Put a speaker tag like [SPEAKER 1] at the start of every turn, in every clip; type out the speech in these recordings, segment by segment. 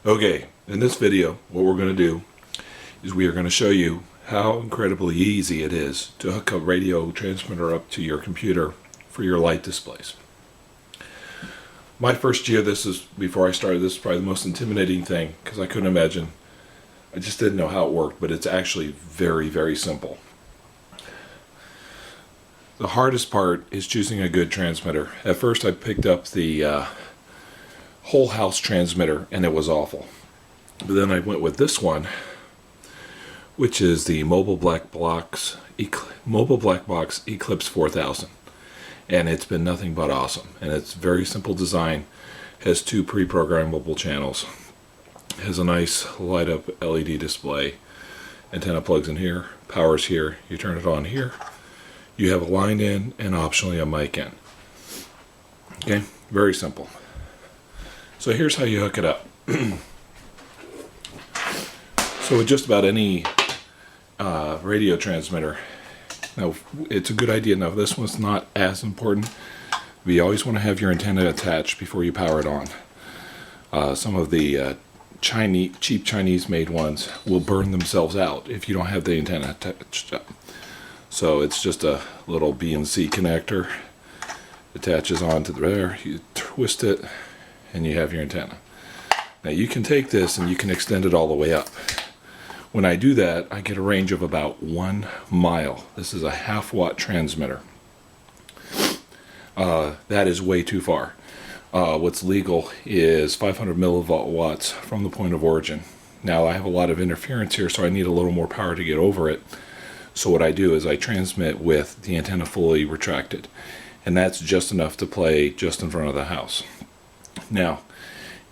[SPEAKER 1] Okay, in this video, what we're going to do is we are going to show you how incredibly easy it is to hook a radio transmitter up to your computer for your light displays. My first year, before I started, this is probably the most intimidating thing because I couldn't imagine. I just didn't know how it worked, but it's actually very, very simple. The hardest part is choosing a good transmitter. At first I picked up the whole house transmitter and it was awful. But then I went with this one, which is the Mobile Black Box Eclipse 4000. And it's been nothing but awesome. And it's very simple design. Has two pre-programmable channels. Has a nice light up LED display. Antenna plugs in here, power's here, you turn it on here. You have a line in and optionally a mic in. Okay, very simple. So here's how you hook it up. So with just about any radio transmitter, now it's a good idea. Now this one's not as important, but you always want to have your antenna attached before you power it on. Some of the cheap Chinese made ones will burn themselves out if you don't have the antenna attached up. So it's just a little B and C connector, attaches onto there, you twist it, and you have your antenna. Now you can take this and you can extend it all the way up. When I do that, I get a range of about 1 mile. This is a 1/2 watt transmitter. That is way too far. What's legal is 500 millivolts from the point of origin. Now I have a lot of interference here, so I need a little more power to get over it. So what I do is I transmit with the antenna fully retracted, and that's just enough to play just in front of the house. Now,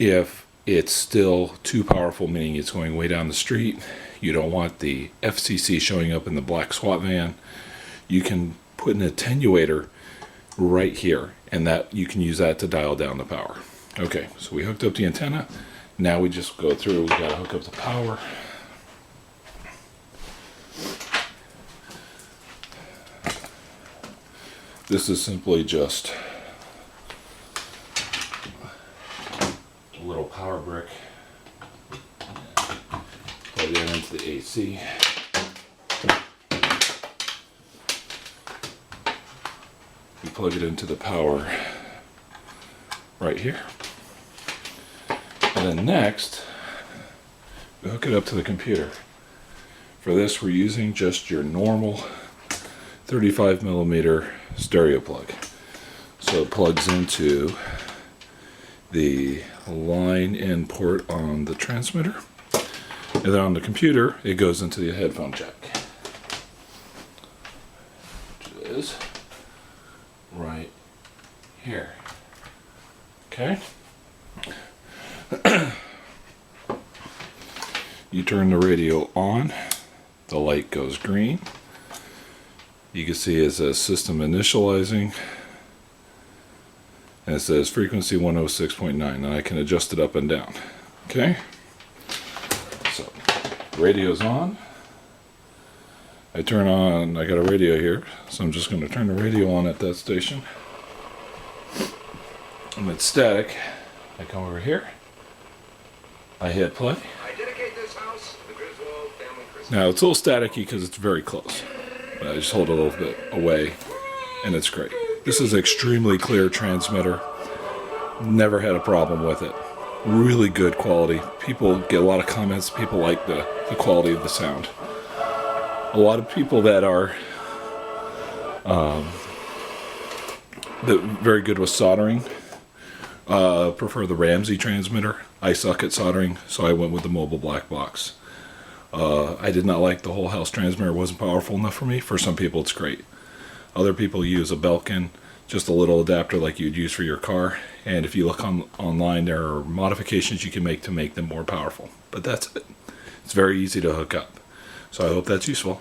[SPEAKER 1] if it's still too powerful, meaning it's going way down the street, you don't want the FCC showing up in the black SWAT van, you can put an attenuator right here, and that you can use that to dial down the power. Okay, so we hooked up the antenna. Now we just go through, we gotta hook up the power. This is simply just a little power brick. Plug it into the AC. We plug it into the power right here. And then next, we hook it up to the computer. For this, we're using just your normal 35 millimeter stereo plug. So it plugs into the line in port on the transmitter, and then on the computer it goes into the headphone jack, which is right here. Okay. You turn the radio on, the light goes green. You can see it says system initializing, and it says frequency 106.9, and I can adjust it up and down. Okay, so radio's on. I turn on, I got a radio here, so I'm just going to turn the radio on at that station. And it's static. I come over here, I hit play. I dedicate this house to the Griswold family Christmas. Now it's a little staticky because it's very close. I just hold it a little bit away, and it's great. This is an extremely clear transmitter. Never had a problem with it. Really good quality. People get a lot of comments. People like the quality of the sound. A lot of people that are very good with soldering prefer the Ramsey transmitter. I suck at soldering, so I went with the Mobile Black Box. I did not like the whole house transmitter. It wasn't powerful enough for me. For some people it's great. Other people use a Belkin, just a little adapter like you'd use for your car, and if you look online, there are modifications you can make to make them more powerful. But that's it. It's very easy to hook up. So I hope that's useful.